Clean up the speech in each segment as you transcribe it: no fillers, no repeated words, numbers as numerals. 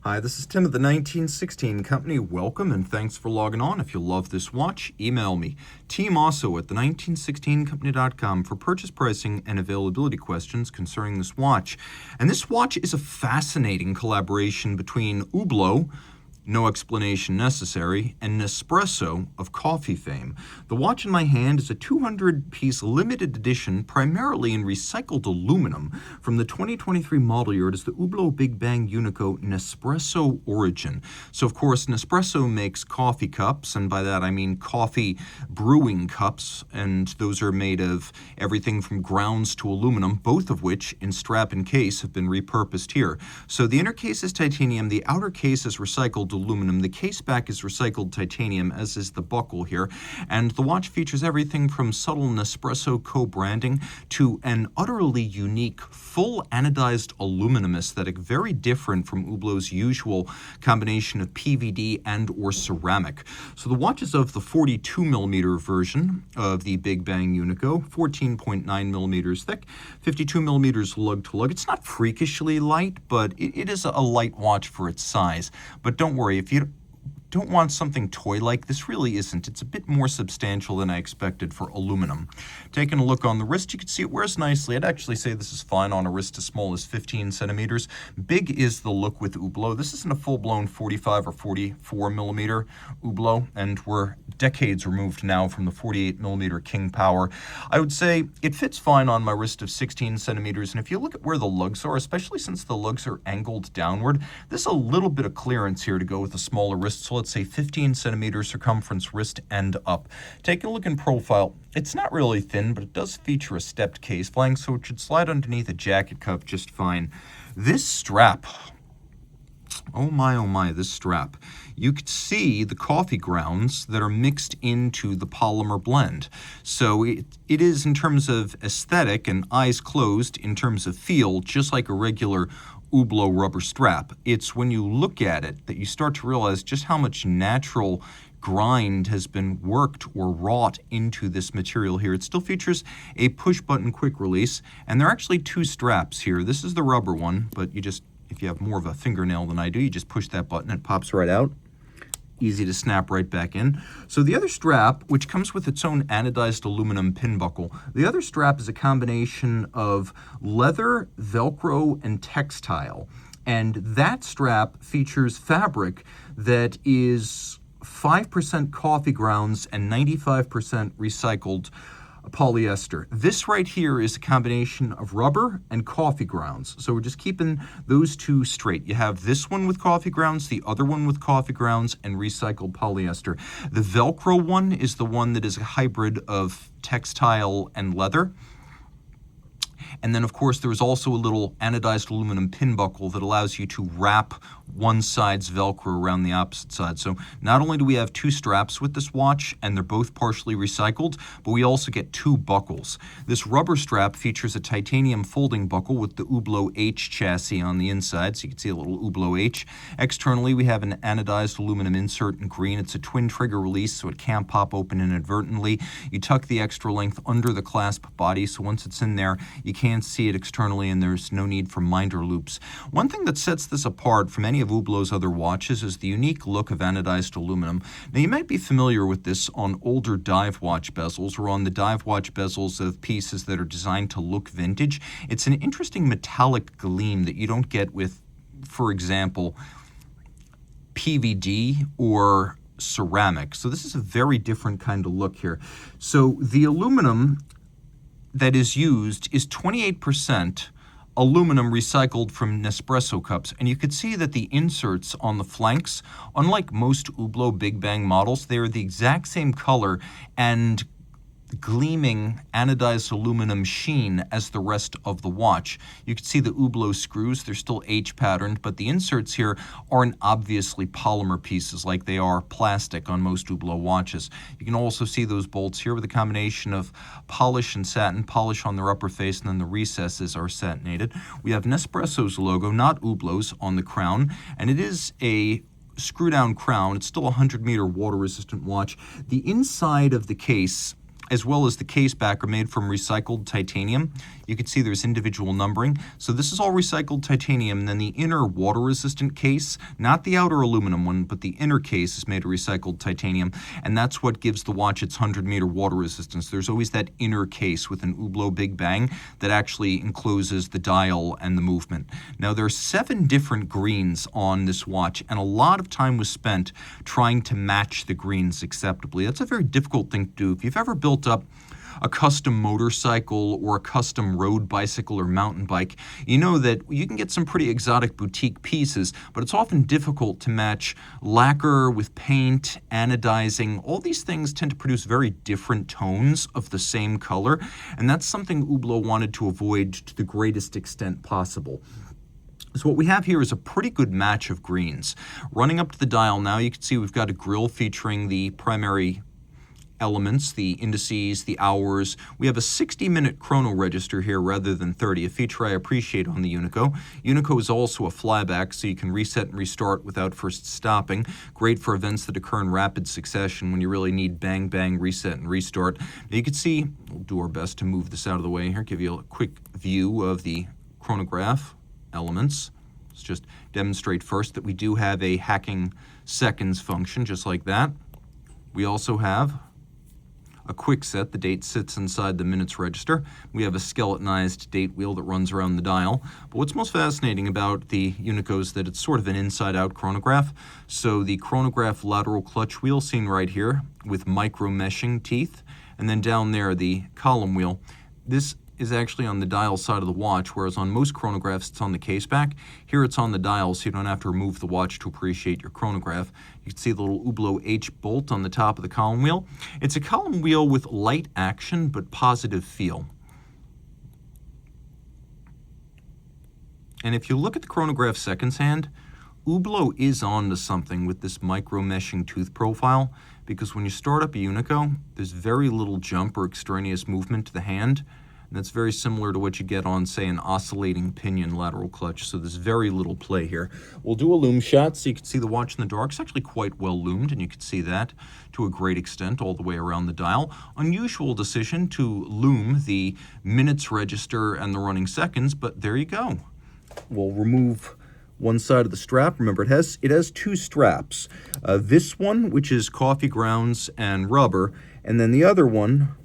Hi, this is Tim of the 1916 Company. Welcome and thanks for logging on. If you love this watch, email me, Team Mosso at the1916company.com for purchase pricing and availability questions concerning this watch. And this watch is a fascinating collaboration between Hublot, no explanation necessary, and Nespresso of coffee fame. The watch in my hand is a 200-piece limited edition, primarily in recycled aluminum, from the 2023 model year. It is the Hublot Big Bang UNICO Nespresso Origin. So, of course, Nespresso makes coffee cups, and by that I mean coffee brewing cups, and those are made of everything from grounds to aluminum, both of which, in strap and case, have been repurposed here. So the inner case is titanium, the outer case is recycled aluminum. The case back is recycled titanium, as is the buckle here. And the watch features everything from subtle Nespresso co-branding to an utterly unique full anodized aluminum aesthetic, very different from Hublot's usual combination of PVD and or ceramic. So the watch is of the 42mm version of the Big Bang UNICO, 14.9mm thick, 52mm lug-to-lug. It's not freakishly light, but it is a light watch for its size. But don't worry, if you don't want something toy-like, this really isn't. It's a bit more substantial than I expected for aluminum. Taking a look on the wrist, you can see it wears nicely. I'd actually say this is fine on a wrist as small as 15 centimeters. Big is the look with Hublot. This isn't a full-blown 45 or 44mm Hublot, and we're decades removed now from the 48mm King Power. I would say it fits fine on my wrist of 16 centimeters, and if you look at where the lugs are, especially since the lugs are angled downward, there's a little bit of clearance here to go with a smaller wrist. So let's say 15 centimeter circumference wrist and up. Taking a look in profile, it's not really thin, but it does feature a stepped case flank, so it should slide underneath a jacket cuff just fine. This strap, oh my, this strap. You could see the coffee grounds that are mixed into the polymer blend. So it is, in terms of aesthetic and eyes closed, in terms of feel, just like a regular Hublot rubber strap. It's when you look at it that you start to realize just how much natural grind has been worked or wrought into this material here. It still features a push-button quick release, and there are actually two straps here. This is the rubber one, but you just, if you have more of a fingernail than I do, you just push that button, it pops right out. Easy to snap right back in. So the other strap, which comes with its own anodized aluminum pin buckle, the other strap is a combination of leather, Velcro, and textile. And that strap features fabric that is 5% coffee grounds and 95% recycled polyester. This right here is a combination of rubber and coffee grounds. So we're just keeping those two straight. You have this one with coffee grounds, the other one with coffee grounds and recycled polyester. The Velcro one is the one that is a hybrid of textile and leather. And then, of course, there is also a little anodized aluminum pin buckle that allows you to wrap one side's Velcro around the opposite side. So not only do we have two straps with this watch, and they're both partially recycled, but we also get two buckles. This rubber strap features a titanium folding buckle with the Hublot H chassis on the inside, so you can see a little Hublot H. Externally, we have an anodized aluminum insert in green. It's a twin trigger release, so it can't pop open inadvertently. You tuck the extra length under the clasp body, so once it's in there, you can't see it externally, and there's no need for minder loops. One thing that sets this apart from any of Hublot's other watches is the unique look of anodized aluminum. Now, you might be familiar with this on older dive watch bezels or on the dive watch bezels of pieces that are designed to look vintage. It's an interesting metallic gleam that you don't get with, for example, PVD or ceramic. So this is a very different kind of look here. So the aluminum that is used is 28% aluminum recycled from Nespresso cups. And you could see that the inserts on the flanks, unlike most Hublot Big Bang models, they are the exact same color and gleaming anodized aluminum sheen as the rest of the watch. You can see the Hublot screws, they're still H patterned, but the inserts here aren't obviously polymer pieces like they are plastic on most Hublot watches. You can also see those bolts here with a combination of polish and satin, polish on their upper face, and then the recesses are satinated. We have Nespresso's logo, not Hublot's, on the crown, and it is a screw-down crown. It's still a 100-meter water-resistant watch. The inside of the case as well as the case back are made from recycled titanium. You can see there's individual numbering. So this is all recycled titanium, and then the inner water-resistant case, not the outer aluminum one, but the inner case is made of recycled titanium, and that's what gives the watch its 100-meter water resistance. There's always that inner case with an Hublot Big Bang that actually encloses the dial and the movement. Now, there are 7 different greens on this watch, and a lot of time was spent trying to match the greens acceptably. That's a very difficult thing to do. If you've ever built up a custom motorcycle or a custom road bicycle or mountain bike, you know that you can get some pretty exotic boutique pieces, but it's often difficult to match lacquer with paint, anodizing. All these things tend to produce very different tones of the same color, and that's something Hublot wanted to avoid to the greatest extent possible. So what we have here is a pretty good match of greens. Running up to the dial now, you can see we've got a grill featuring the primary elements, the indices, the hours. We have a 60-minute chrono register here rather than 30, a feature I appreciate on the UNICO. UNICO is also a flyback, so you can reset and restart without first stopping. Great for events that occur in rapid succession when you really need bang, bang, reset and restart. Now you can see, we'll do our best to move this out of the way here, give you a quick view of the chronograph elements. Let's just demonstrate first that we do have a hacking seconds function, just like that. We also have a quick set. The date sits inside the minutes register. We have a skeletonized date wheel that runs around the dial. But what's most fascinating about the UNICO is that it's sort of an inside-out chronograph. So the chronograph lateral clutch wheel, seen right here, with micro meshing teeth, and then down there the column wheel. This is actually on the dial side of the watch, whereas on most chronographs it's on the case back. Here it's on the dial, so you don't have to remove the watch to appreciate your chronograph. You can see the little Hublot H bolt on the top of the column wheel. It's a column wheel with light action but positive feel. And if you look at the chronograph seconds hand, Hublot is on to something with this micro meshing tooth profile, because when you start up a UNICO, there's very little jump or extraneous movement to the hand. And that's very similar to what you get on, say, an oscillating pinion lateral clutch, so there's very little play here. We'll do a loom shot so you can see the watch in the dark. It's actually quite well loomed, and you can see that to a great extent all the way around the dial. Unusual decision to loom the minutes register and the running seconds, but there you go. We'll remove one side of the strap. Remember, it has 2 straps. This one, which is coffee grounds and rubber, and then the other one,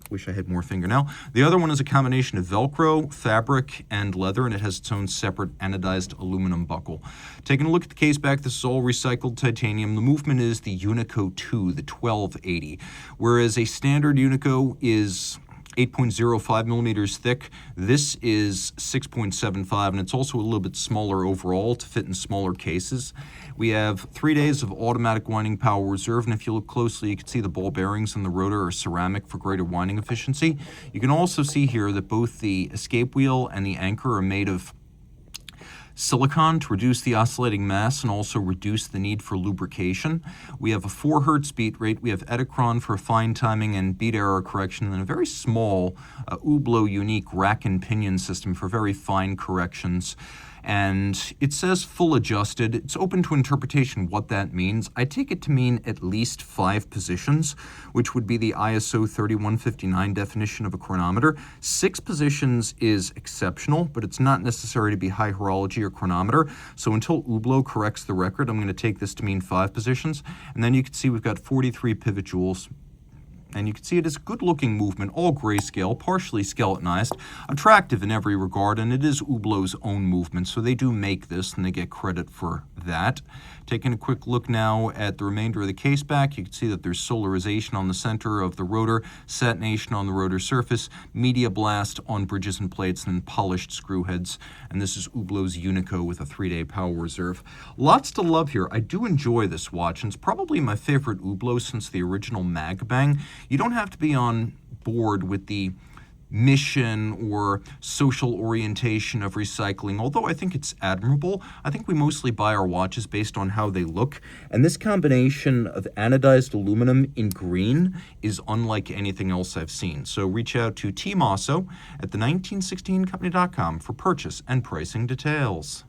wish I had more fingernail. The other one is a combination of Velcro, fabric, and leather, and it has its own separate anodized aluminum buckle. Taking a look at the case back, this is all recycled titanium. The movement is the UNICO 2, the 1280, whereas a standard UNICO is 8.05 millimeters thick. This is 6.75, and it's also a little bit smaller overall to fit in smaller cases. We have 3 days of automatic winding power reserve, and if you look closely, you can see the ball bearings and the rotor are ceramic for greater winding efficiency. You can also see here that both the escape wheel and the anchor are made of silicon to reduce the oscillating mass and also reduce the need for lubrication. We have a 4 Hertz beat rate. We have Edicron for fine timing and beat error correction, and a very small Hublot unique rack and pinion system for very fine corrections. And it says full adjusted. It's open to interpretation what that means. I take it to mean at least 5 positions, which would be the ISO 3159 definition of a chronometer. 6 positions is exceptional, but it's not necessary to be high horology or chronometer. So until Hublot corrects the record, I'm going to take this to mean 5 positions. And then you can see we've got 43 pivot jewels. And you can see it is good-looking movement, all grayscale, partially skeletonized, attractive in every regard, and it is Hublot's own movement, so they do make this, and they get credit for that. Taking a quick look now at the remainder of the case back, you can see that there's solarization on the center of the rotor, satination on the rotor surface, media blast on bridges and plates, and polished screw heads. And this is Hublot's UNICO with a 3-day power reserve. Lots to love here. I do enjoy this watch, and it's probably my favorite Hublot since the original Mag Bang. You don't have to be on board with the mission or social orientation of recycling, although I think it's admirable. I think we mostly buy our watches based on how they look, and this combination of anodized aluminum in green is unlike anything else I've seen. So reach out to Team Mosso at the 1916company.com for purchase and pricing details.